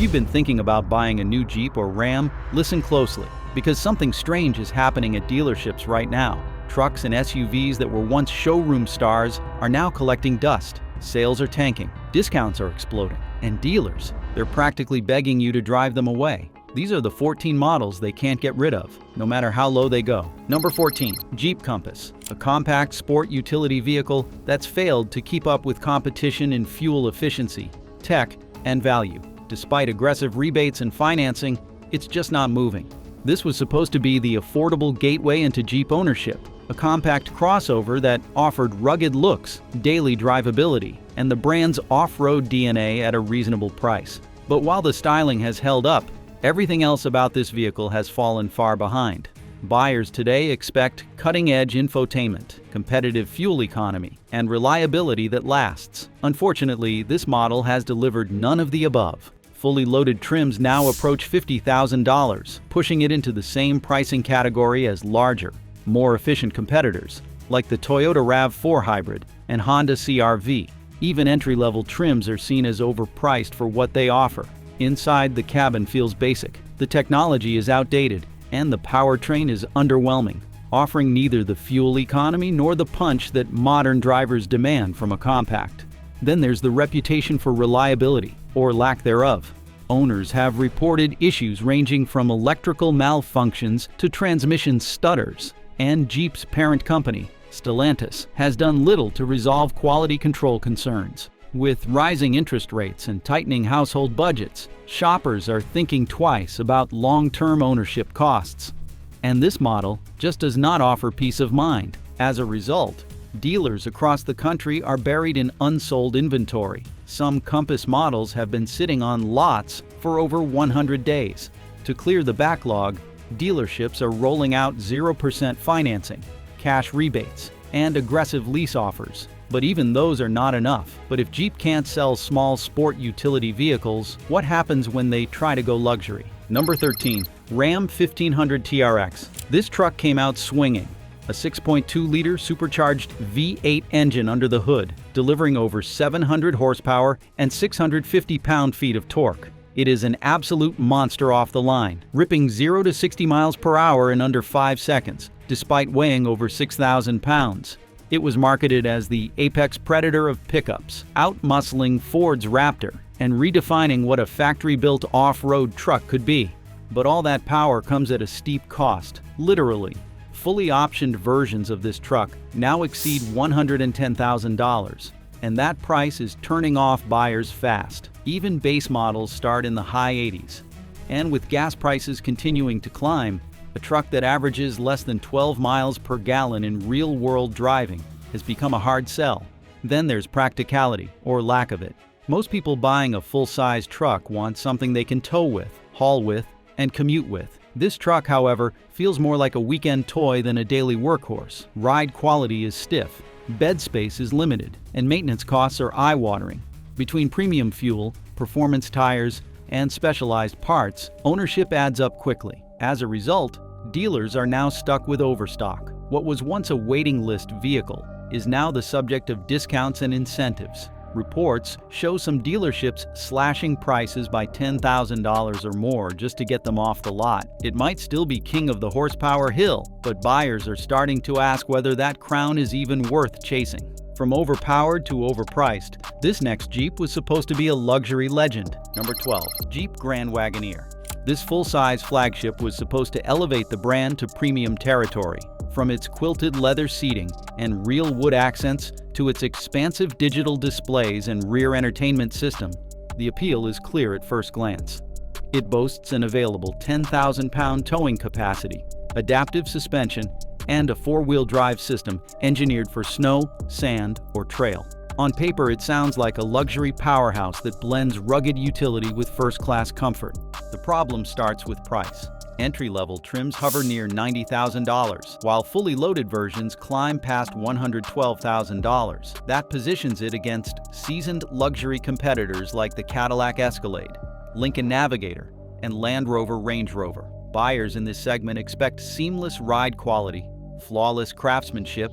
you've been thinking about buying a new Jeep or Ram, listen closely, because something strange is happening at dealerships right now. Trucks and SUVs that were once showroom stars are now collecting dust. Sales are tanking, discounts are exploding, and dealers, they're practically begging you to drive them away. These are the 14 models they can't get rid of, no matter how low they go. Number 14. Jeep Compass, a compact sport utility vehicle that's failed to keep up with competition in fuel efficiency, tech, and value. Despite aggressive rebates and financing, it's just not moving. This was supposed to be the affordable gateway into Jeep ownership, a compact crossover that offered rugged looks, daily drivability, and the brand's off-road DNA at a reasonable price. But while the styling has held up, everything else about this vehicle has fallen far behind. Buyers today expect cutting-edge infotainment, competitive fuel economy, and reliability that lasts. Unfortunately, this model has delivered none of the above. Fully loaded trims now approach $50,000, pushing it into the same pricing category as larger, more efficient competitors, like the Toyota RAV4 Hybrid and Honda CR-V. Even entry-level trims are seen as overpriced for what they offer. Inside, the cabin feels basic, the technology is outdated, and the powertrain is underwhelming, offering neither the fuel economy nor the punch that modern drivers demand from a compact. Then there's the reputation for reliability, or lack thereof. Owners have reported issues ranging from electrical malfunctions to transmission stutters, and Jeep's parent company, Stellantis, has done little to resolve quality control concerns. With rising interest rates and tightening household budgets, shoppers are thinking twice about long-term ownership costs. And this model just does not offer peace of mind. As a result, dealers across the country are buried in unsold inventory. Some Compass models have been sitting on lots for over 100 days. To clear the backlog, dealerships are rolling out 0% financing, cash rebates, and aggressive lease offers. But even those are not enough. But if Jeep can't sell small sport utility vehicles, what happens when they try to go luxury? Number 13. Ram 1500 TRX. This truck came out swinging. A 6.2-liter supercharged V8 engine under the hood, delivering over 700 horsepower and 650 pound-feet of torque. It is an absolute monster off the line, ripping 0 to 60 miles per hour in under 5 seconds, despite weighing over 6,000 pounds. It was marketed as the apex predator of pickups, out-muscling Ford's Raptor and redefining what a factory-built off-road truck could be. But all that power comes at a steep cost, literally. Fully optioned versions of this truck now exceed $110,000, and that price is turning off buyers fast. Even base models start in the high 80s. And with gas prices continuing to climb, a truck that averages less than 12 miles per gallon in real-world driving has become a hard sell. Then there's practicality, or lack of it. Most people buying a full-size truck want something they can tow with, haul with, and commute with. This truck, however, feels more like a weekend toy than a daily workhorse. Ride quality is stiff, bed space is limited, and maintenance costs are eye-watering. Between premium fuel, performance tires, and specialized parts, ownership adds up quickly. As a result, dealers are now stuck with overstock. What was once a waiting list vehicle is now the subject of discounts and incentives. Reports show some dealerships slashing prices by $10,000 or more just to get them off the lot. It might still be king of the horsepower hill, but buyers are starting to ask whether that crown is even worth chasing. From overpowered to overpriced, this next Jeep was supposed to be a luxury legend. Number 12. Jeep Grand Wagoneer. This full-size flagship was supposed to elevate the brand to premium territory. From its quilted leather seating and real wood accents to its expansive digital displays and rear entertainment system, the appeal is clear at first glance. It boasts an available 10,000-pound towing capacity, adaptive suspension, and a four-wheel drive system engineered for snow, sand, or trail. On paper, it sounds like a luxury powerhouse that blends rugged utility with first-class comfort. The problem starts with price. Entry-level trims hover near $90,000, while fully loaded versions climb past $112,000. That positions it against seasoned luxury competitors like the Cadillac Escalade, Lincoln Navigator, and Land Rover Range Rover. Buyers in this segment expect seamless ride quality, flawless craftsmanship,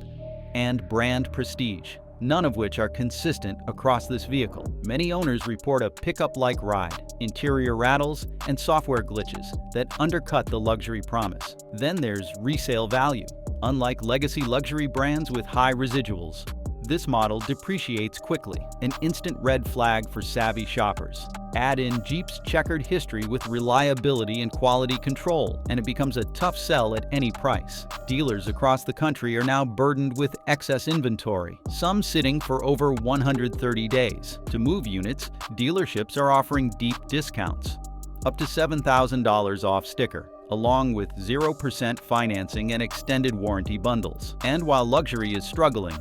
and brand prestige. none of which are consistent across this vehicle. Many owners report a pickup-like ride, interior rattles, and software glitches that undercut the luxury promise. Then there's resale value. Unlike legacy luxury brands with high residuals, this model depreciates quickly, an instant red flag for savvy shoppers. Add in Jeep's checkered history with reliability and quality control, and it becomes a tough sell at any price. Dealers across the country are now burdened with excess inventory, some sitting for over 130 days. To move units, dealerships are offering deep discounts, up to $7,000 off sticker, along with 0% financing and extended warranty bundles. And while luxury is struggling,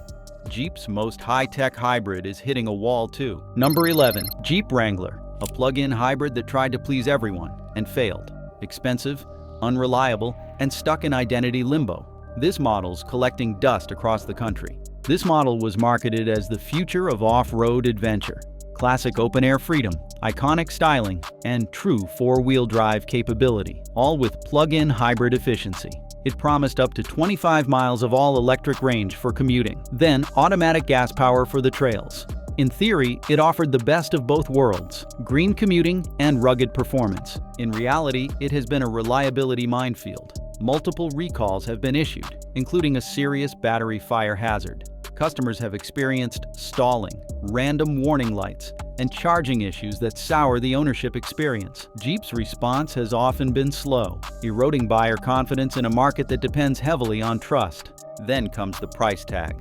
Jeep's most high-tech hybrid is hitting a wall too. Number 11. Jeep Wrangler, a plug-in hybrid that tried to please everyone and failed. Expensive, unreliable, and stuck in identity limbo. This model's collecting dust across the country. This model was marketed as the future of off-road adventure. Classic open-air freedom, iconic styling, and true four-wheel drive capability, all with plug-in hybrid efficiency. It promised up to 25 miles of all-electric range for commuting, then automatic gas power for the trails. In theory, it offered the best of both worlds, green commuting and rugged performance. In reality, it has been a reliability minefield. Multiple recalls have been issued, including a serious battery fire hazard. Customers have experienced stalling, random warning lights, and charging issues that sour the ownership experience. Jeep's response has often been slow, eroding buyer confidence in a market that depends heavily on trust. Then comes the price tag.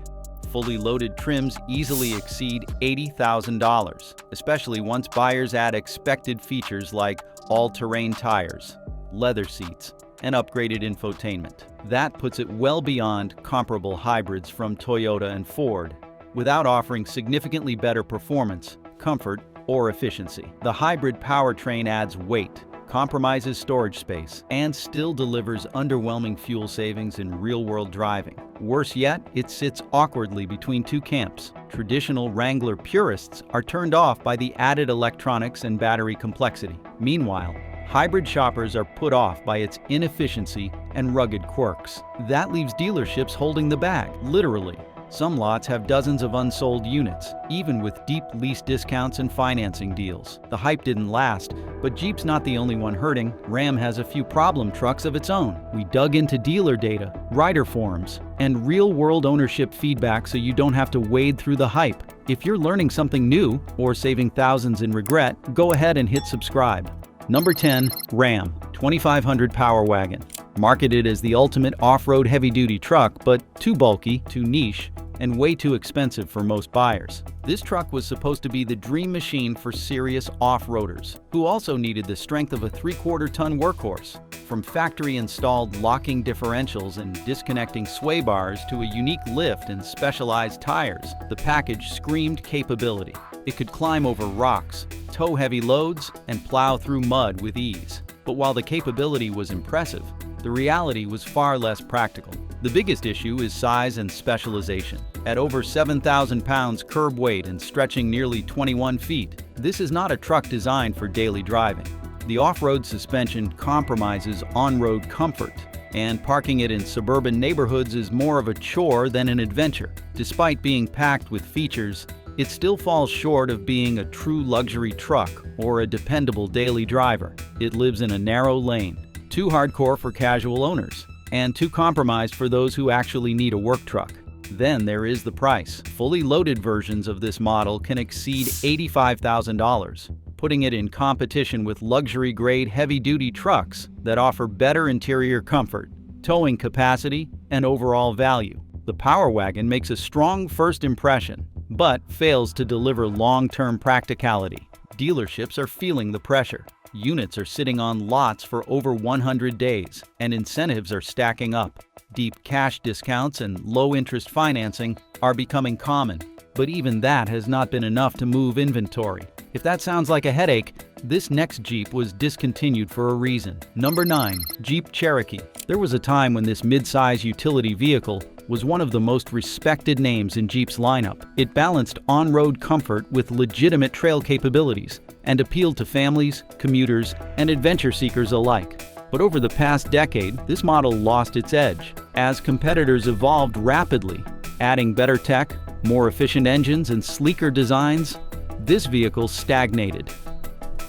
Fully loaded trims easily exceed $80,000, especially once buyers add expected features like all-terrain tires, leather seats, and upgraded infotainment. That puts it well beyond comparable hybrids from Toyota and Ford, without offering significantly better performance, comfort, or efficiency. The hybrid powertrain adds weight, compromises storage space, and still delivers underwhelming fuel savings in real-world driving. Worse yet, it sits awkwardly between two camps. Traditional Wrangler purists are turned off by the added electronics and battery complexity. Meanwhile, hybrid shoppers are put off by its inefficiency and rugged quirks. That leaves dealerships holding the bag, literally. Some lots have dozens of unsold units, even with deep lease discounts and financing deals. The hype didn't last, but Jeep's not the only one hurting. Ram has a few problem trucks of its own. We dug into dealer data, rider forums, and real-world ownership feedback so you don't have to wade through the hype. If you're learning something new or saving thousands in regret, go ahead and hit subscribe. Number 10. Ram 2500 Power Wagon. Marketed as the ultimate off-road heavy-duty truck, but too bulky, too niche, and way too expensive for most buyers. This truck was supposed to be the dream machine for serious off-roaders, who also needed the strength of a 3/4-ton workhorse. From factory-installed locking differentials and disconnecting sway bars to a unique lift and specialized tires, the package screamed capability. It could climb over rocks, tow heavy loads, and plow through mud with ease. But while the capability was impressive, the reality was far less practical. The biggest issue is size and specialization. At over 7,000 pounds curb weight and stretching nearly 21 feet, this is not a truck designed for daily driving. The off-road suspension compromises on-road comfort, and parking it in suburban neighborhoods is more of a chore than an adventure. Despite being packed with features, it still falls short of being a true luxury truck or a dependable daily driver. It lives in a narrow lane, too hardcore for casual owners, and too compromised for those who actually need a work truck. Then there is the price. Fully loaded versions of this model can exceed $85,000, putting it in competition with luxury-grade heavy-duty trucks that offer better interior comfort, towing capacity, and overall value. The Power Wagon makes a strong first impression, but fails to deliver long-term practicality. Dealerships are feeling the pressure. Units are sitting on lots for over 100 days, and incentives are stacking up. Deep cash discounts and low-interest financing are becoming common, but even that has not been enough to move inventory. If that sounds like a headache, this next Jeep was discontinued for a reason. Number 9. Jeep Cherokee. There was a time when this mid-size utility vehicle was one of the most respected names in Jeep's lineup. It balanced on-road comfort with legitimate trail capabilities and appealed to families, commuters, and adventure seekers alike. But over the past decade, this model lost its edge as competitors evolved rapidly, adding better tech, more efficient engines and sleeker designs, this vehicle stagnated.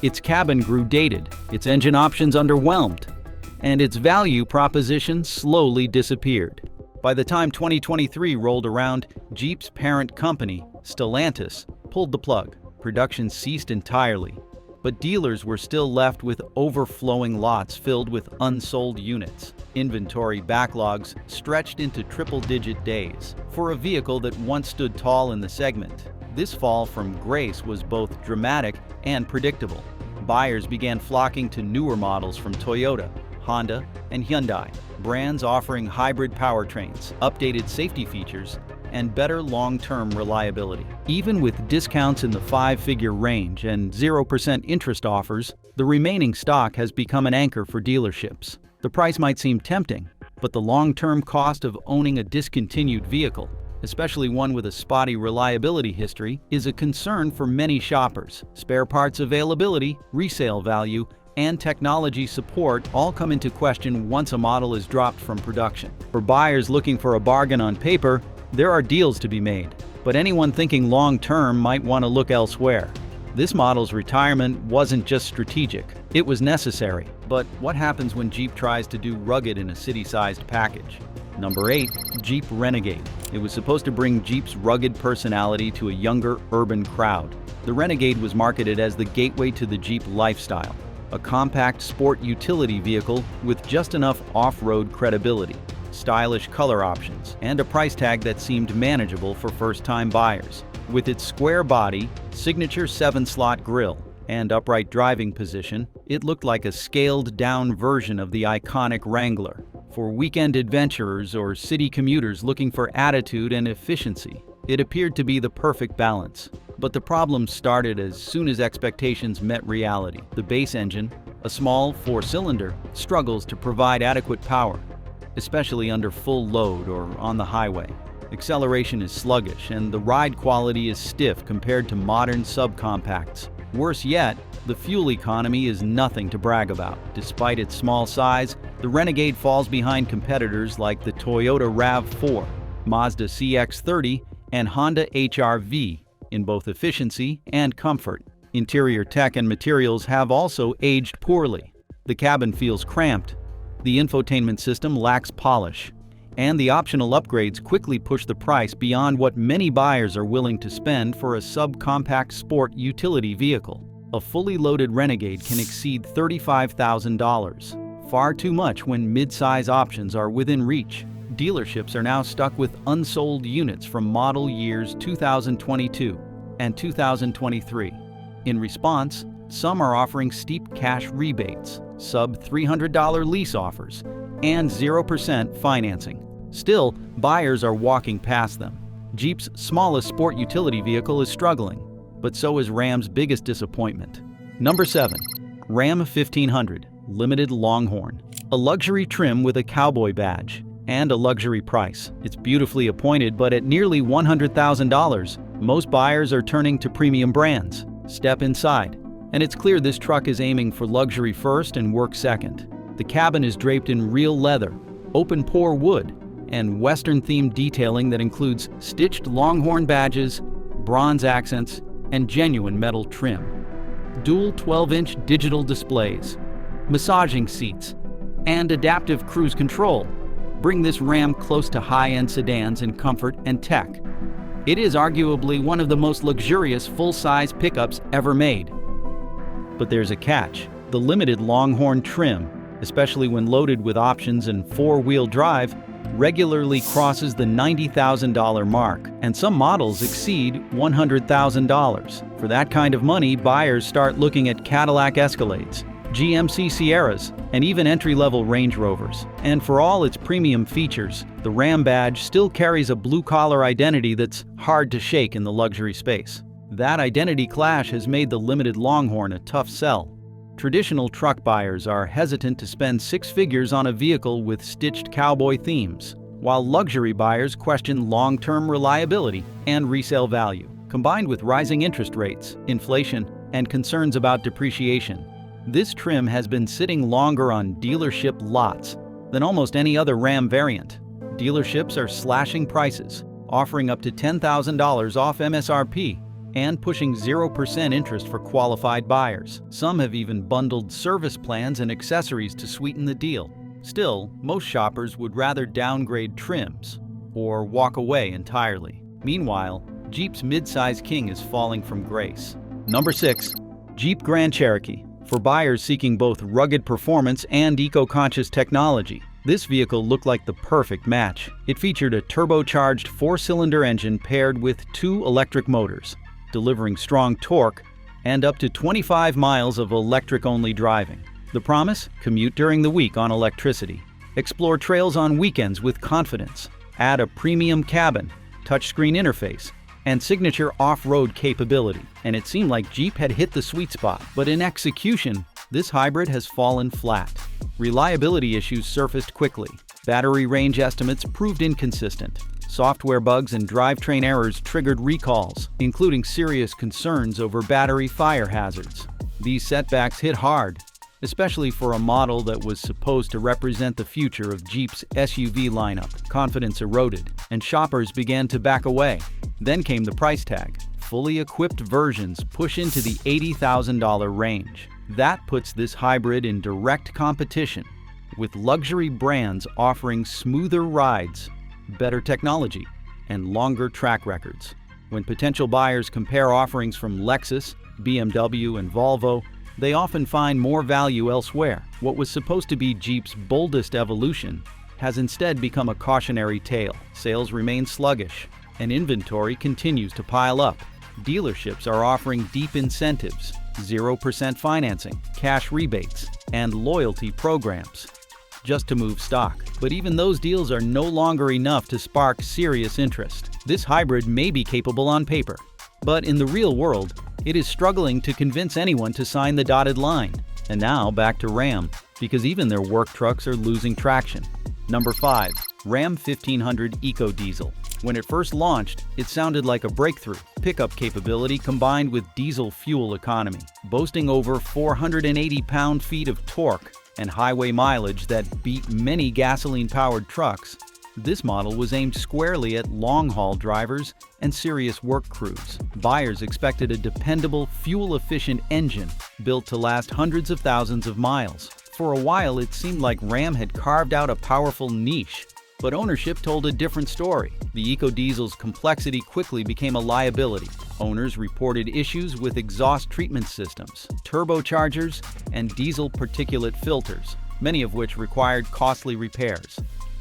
Its cabin grew dated, its engine options underwhelmed, and its value proposition slowly disappeared. By the time 2023 rolled around, Jeep's parent company, Stellantis, pulled the plug. Production ceased entirely, but dealers were still left with overflowing lots filled with unsold units. Inventory backlogs stretched into triple-digit days. For a vehicle that once stood tall in the segment, this fall from grace was both dramatic and predictable. Buyers began flocking to newer models from Toyota, Honda, and Hyundai, brands offering hybrid powertrains, updated safety features, and better long-term reliability. Even with discounts in the five-figure range and 0% interest offers, the remaining stock has become an anchor for dealerships. The price might seem tempting, but the long-term cost of owning a discontinued vehicle, especially one with a spotty reliability history, is a concern for many shoppers. Spare parts availability, resale value, and technology support all come into question once a model is dropped from production. For buyers looking for a bargain on paper, there are deals to be made, but anyone thinking long-term might want to look elsewhere. This model's retirement wasn't just strategic, it was necessary. But what happens when Jeep tries to do rugged in a city-sized package? Number 8. Jeep Renegade. It was supposed to bring Jeep's rugged personality to a younger, urban crowd. The Renegade was marketed as the gateway to the Jeep lifestyle, a compact sport utility vehicle with just enough off-road credibility, stylish color options, and a price tag that seemed manageable for first-time buyers. With its square body, signature 7-slot grille, and upright driving position, it looked like a scaled-down version of the iconic Wrangler. For weekend adventurers or city commuters looking for attitude and efficiency, it appeared to be the perfect balance. But the problem started as soon as expectations met reality. The base engine, a small 4-cylinder, struggles to provide adequate power, especially under full load or on the highway. Acceleration is sluggish, and the ride quality is stiff compared to modern subcompacts. Worse yet, the fuel economy is nothing to brag about. Despite its small size, the Renegade falls behind competitors like the Toyota RAV4, Mazda CX-30, and Honda HR-V in both efficiency and comfort. Interior tech and materials have also aged poorly. The cabin feels cramped, the infotainment system lacks polish, and the optional upgrades quickly push the price beyond what many buyers are willing to spend for a subcompact sport utility vehicle. A fully loaded Renegade can exceed $35,000, far too much when mid-size options are within reach. Dealerships are now stuck with unsold units from model years 2022 and 2023. In response, some are offering steep cash rebates, sub-$300 lease offers, and 0% financing. Still, buyers are walking past them. Jeep's smallest sport utility vehicle is struggling, but so is Ram's biggest disappointment. Number 7. Ram 1500 Limited Longhorn. A luxury trim with a cowboy badge and a luxury price. It's beautifully appointed, but at nearly $100,000, most buyers are turning to premium brands. Step inside, and it's clear this truck is aiming for luxury first and work second. The cabin is draped in real leather, open-pore wood, and Western-themed detailing that includes stitched Longhorn badges, bronze accents, and genuine metal trim. Dual 12-inch digital displays, massaging seats, and adaptive cruise control bring this Ram close to high-end sedans in comfort and tech. It is arguably one of the most luxurious full-size pickups ever made. But there's a catch. The limited Longhorn trim, especially when loaded with options and four-wheel drive, regularly crosses the $90,000 mark, and some models exceed $100,000. For that kind of money, buyers start looking at Cadillac Escalades, GMC Sierras, and even entry-level Range Rovers. And for all its premium features, the Ram badge still carries a blue-collar identity that's hard to shake in the luxury space. That identity clash has made the limited Longhorn a tough sell. Traditional truck buyers are hesitant to spend six figures on a vehicle with stitched cowboy themes, while luxury buyers question long-term reliability and resale value. Combined with rising interest rates, inflation, and concerns about depreciation, this trim has been sitting longer on dealership lots than almost any other Ram variant. Dealerships are slashing prices, offering up to $10,000 off MSRP and pushing 0% interest for qualified buyers. Some have even bundled service plans and accessories to sweeten the deal. Still, most shoppers would rather downgrade trims or walk away entirely. Meanwhile, Jeep's midsize king is falling from grace. Number 6. Jeep Grand Cherokee. For buyers seeking both rugged performance and eco-conscious technology, this vehicle looked like the perfect match. It featured a turbocharged 4-cylinder engine paired with 2 electric motors, delivering strong torque and up to 25 miles of electric-only driving. The promise? Commute during the week on electricity. Explore trails on weekends with confidence. Add a premium cabin, touchscreen interface, and signature off-road capability. And it seemed like Jeep had hit the sweet spot. But in execution, this hybrid has fallen flat. Reliability issues surfaced quickly. Battery range estimates proved inconsistent. Software bugs and drivetrain errors triggered recalls, including serious concerns over battery fire hazards. These setbacks hit hard, especially for a model that was supposed to represent the future of Jeep's SUV lineup. Confidence eroded, and shoppers began to back away. Then came the price tag. Fully equipped versions push into the $80,000 range. That puts this hybrid in direct competition, with luxury brands offering smoother rides, better technology, and longer track records. When potential buyers compare offerings from Lexus, BMW, and Volvo, they often find more value elsewhere. What was supposed to be Jeep's boldest evolution has instead become a cautionary tale. Sales remain sluggish, and inventory continues to pile up. Dealerships are offering deep incentives, 0% financing, cash rebates, and loyalty programs just to move stock. But even those deals are no longer enough to spark serious interest. This hybrid may be capable on paper, but in the real world, it is struggling to convince anyone to sign the dotted line. And now back to Ram, because even their work trucks are losing traction. Number 5. Ram 1500 EcoDiesel. When it first launched, it sounded like a breakthrough. Pickup capability combined with diesel fuel economy, boasting over 480 pound-feet of torque and highway mileage that beat many gasoline-powered trucks. This model was aimed squarely at long-haul drivers and serious work crews. Buyers expected a dependable, fuel-efficient engine built to last hundreds of thousands of miles. For a while, it seemed like Ram had carved out a powerful niche, but ownership told a different story. The EcoDiesel's complexity quickly became a liability. Owners reported issues with exhaust treatment systems, turbochargers, and diesel particulate filters, many of which required costly repairs.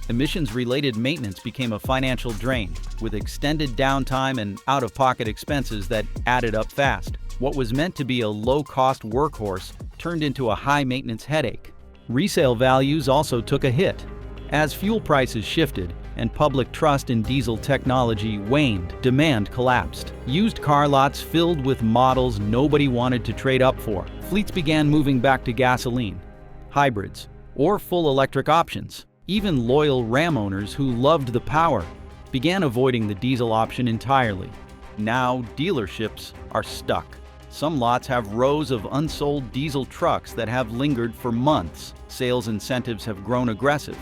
Emissions-related maintenance became a financial drain, with extended downtime and out-of-pocket expenses that added up fast. What was meant to be a low-cost workhorse turned into a high-maintenance headache. Resale values also took a hit. As fuel prices shifted and public trust in diesel technology waned, demand collapsed. Used car lots filled with models nobody wanted to trade up for. Fleets began moving back to gasoline, hybrids, or full electric options. Even loyal Ram owners who loved the power began avoiding the diesel option entirely. Now, dealerships are stuck. Some lots have rows of unsold diesel trucks that have lingered for months. Sales incentives have grown aggressive,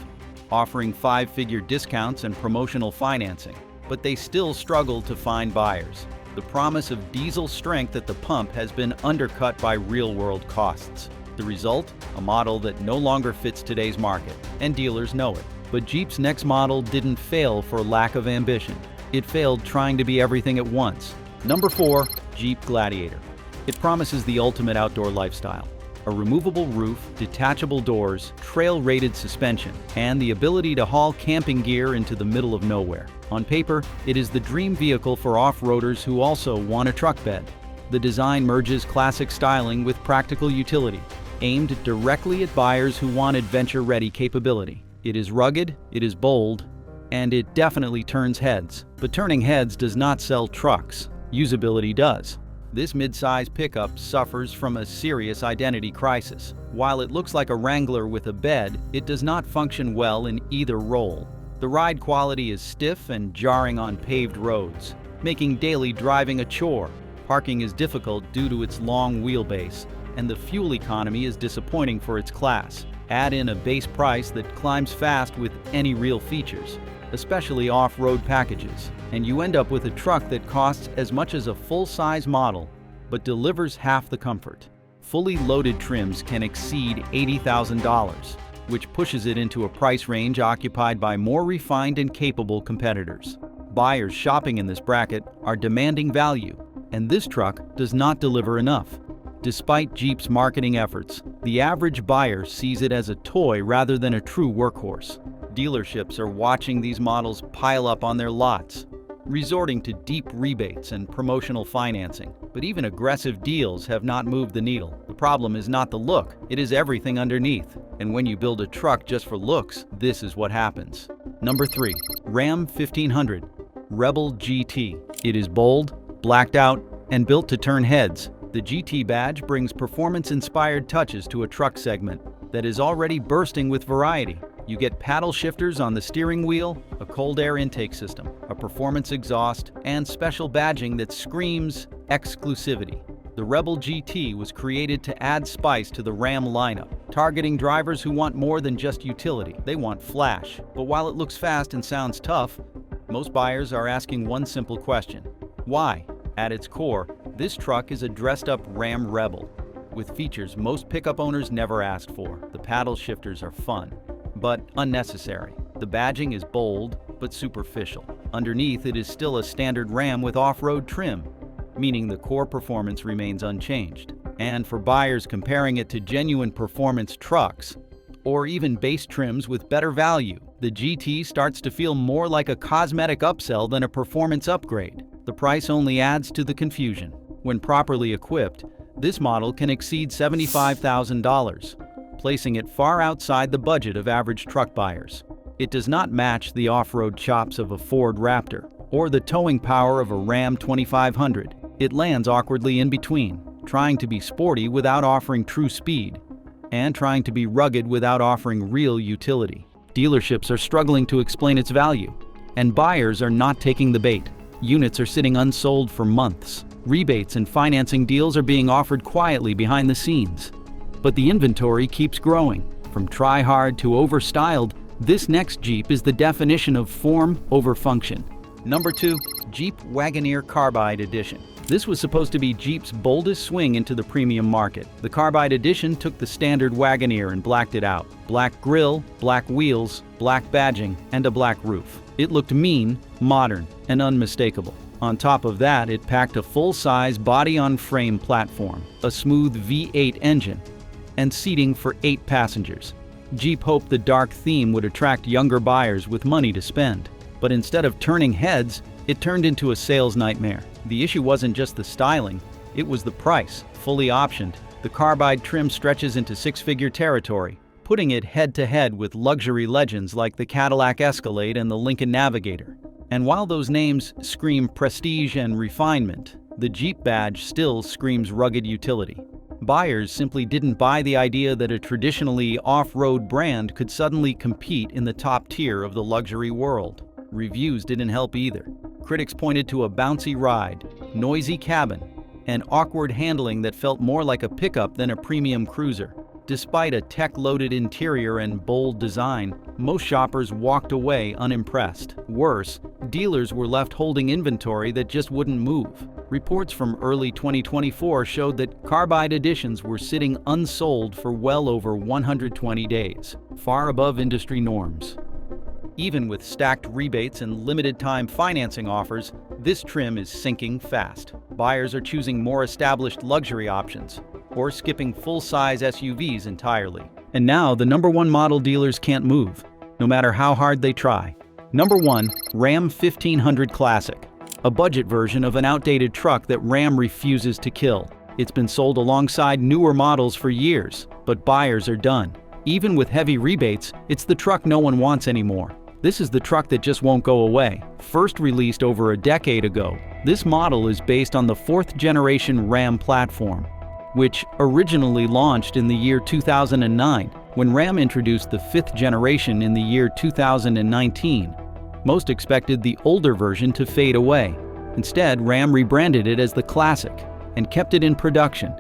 offering 5-figure discounts and promotional financing, but they still struggle to find buyers. The promise of diesel strength at the pump has been undercut by real-world costs. The result? A model that no longer fits today's market, and dealers know it. But Jeep's next model didn't fail for lack of ambition. It failed trying to be everything at once. Number 4. Jeep Gladiator. It promises the ultimate outdoor lifestyle. A removable roof, detachable doors, trail-rated suspension, and the ability to haul camping gear into the middle of nowhere. On paper, it is the dream vehicle for off-roaders who also want a truck bed. The design merges classic styling with practical utility, aimed directly at buyers who want adventure-ready capability. It is rugged, it is bold, and it definitely turns heads. But turning heads does not sell trucks. Usability does. This midsize pickup suffers from a serious identity crisis. While it looks like a Wrangler with a bed, it does not function well in either role. The ride quality is stiff and jarring on paved roads, making daily driving a chore. Parking is difficult due to its long wheelbase, and the fuel economy is disappointing for its class. Add in a base price that climbs fast with any real features. especially off-road packages, and you end up with a truck that costs as much as a full-size model, but delivers half the comfort. Fully loaded trims can exceed $80,000, which pushes it into a price range occupied by more refined and capable competitors. Buyers shopping in this bracket are demanding value, and this truck does not deliver enough. Despite Jeep's marketing efforts, the average buyer sees it as a toy rather than a true workhorse. Dealerships are watching these models pile up on their lots, resorting to deep rebates and promotional financing. But even aggressive deals have not moved the needle. The problem is not the look, it is everything underneath. And when you build a truck just for looks, this is what happens. Number 3. Ram 1500 Rebel GT. It is bold, blacked out, and built to turn heads. The GT badge brings performance-inspired touches to a truck segment that is already bursting with variety. You get paddle shifters on the steering wheel, a cold air intake system, a performance exhaust, and special badging that screams exclusivity. The Rebel GT was created to add spice to the Ram lineup, targeting drivers who want more than just utility. They want flash. But while it looks fast and sounds tough, most buyers are asking one simple question: why? At its core, this truck is a dressed-up Ram Rebel, with features most pickup owners never asked for. The paddle shifters are fun, but unnecessary. The badging is bold, but superficial. Underneath, it is still a standard Ram with off-road trim, meaning the core performance remains unchanged. And for buyers comparing it to genuine performance trucks, or even base trims with better value, the GT starts to feel more like a cosmetic upsell than a performance upgrade. The price only adds to the confusion. When properly equipped, this model can exceed $75,000, placing it far outside the budget of average truck buyers. It does not match the off-road chops of a Ford Raptor or the towing power of a Ram 2500. It lands awkwardly in between, trying to be sporty without offering true speed, and trying to be rugged without offering real utility. Dealerships are struggling to explain its value, and buyers are not taking the bait. Units are sitting unsold for months. Rebates and financing deals are being offered quietly behind the scenes. But the inventory keeps growing. From try-hard to over-styled, this next Jeep is the definition of form over function. Number 2. Jeep Wagoneer Carbide Edition. This was supposed to be Jeep's boldest swing into the premium market. The Carbide Edition took the standard Wagoneer and blacked it out. Black grille, black wheels, black badging, and a black roof. It looked mean, modern, and unmistakable. On top of that, it packed a full-size body-on-frame platform, a smooth V8 engine, and seating for 8 passengers. Jeep hoped the dark theme would attract younger buyers with money to spend. But instead of turning heads, it turned into a sales nightmare. The issue wasn't just the styling, it was the price. Fully optioned, the Carbide trim stretches into 6-figure territory, putting it head-to-head with luxury legends like the Cadillac Escalade and the Lincoln Navigator. And while those names scream prestige and refinement, the Jeep badge still screams rugged utility. Buyers simply didn't buy the idea that a traditionally off-road brand could suddenly compete in the top tier of the luxury world. Reviews didn't help either. Critics pointed to a bouncy ride, noisy cabin, and awkward handling that felt more like a pickup than a premium cruiser. Despite a tech-loaded interior and bold design, most shoppers walked away unimpressed. Worse, dealers were left holding inventory that just wouldn't move. Reports from early 2024 showed that Carbide editions were sitting unsold for well over 120 days, far above industry norms. Even with stacked rebates and limited-time financing offers, this trim is sinking fast. Buyers are choosing more established luxury options, or skipping full-size SUVs entirely. And now, the number 1 model dealers can't move, no matter how hard they try. Number 1. Ram 1500 Classic. A budget version of an outdated truck that Ram refuses to kill. It's been sold alongside newer models for years, but buyers are done. Even with heavy rebates, it's the truck no one wants anymore. This is the truck that just won't go away. First released over a decade ago, this model is based on the 4th generation Ram platform, which originally launched in the year 2009. When Ram introduced the 5th generation in the year 2019, most expected the older version to fade away. Instead, Ram rebranded it as the Classic and kept it in production,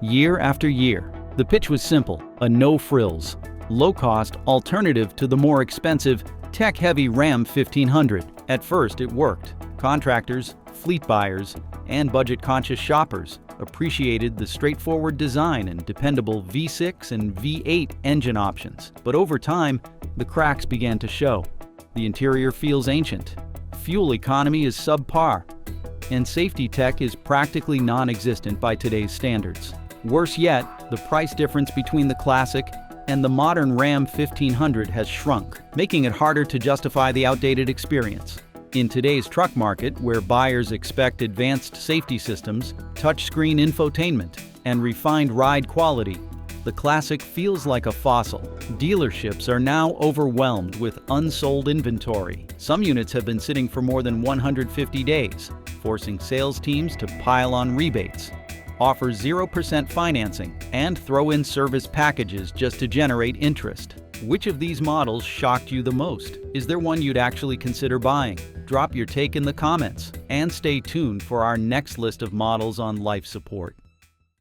year after year. The pitch was simple: a no-frills, low-cost alternative to the more expensive Tech-heavy Ram 1500. At first, it worked. Contractors, fleet buyers, and budget-conscious shoppers appreciated the straightforward design and dependable V6 and V8 engine options. But over time, the cracks began to show. The interior feels ancient, fuel economy is subpar, and safety tech is practically non-existent by today's standards. Worse yet, the price difference between the classic and the modern Ram 1500 has shrunk, making it harder to justify the outdated experience. In today's truck market, where buyers expect advanced safety systems, touchscreen infotainment, and refined ride quality, the classic feels like a fossil. Dealerships are now overwhelmed with unsold inventory. Some units have been sitting for more than 150 days, forcing sales teams to pile on rebates, offer 0% financing, and throw in service packages just to generate interest. Which of these models shocked you the most? Is there one you'd actually consider buying? Drop your take in the comments, and stay tuned for our next list of models on life support.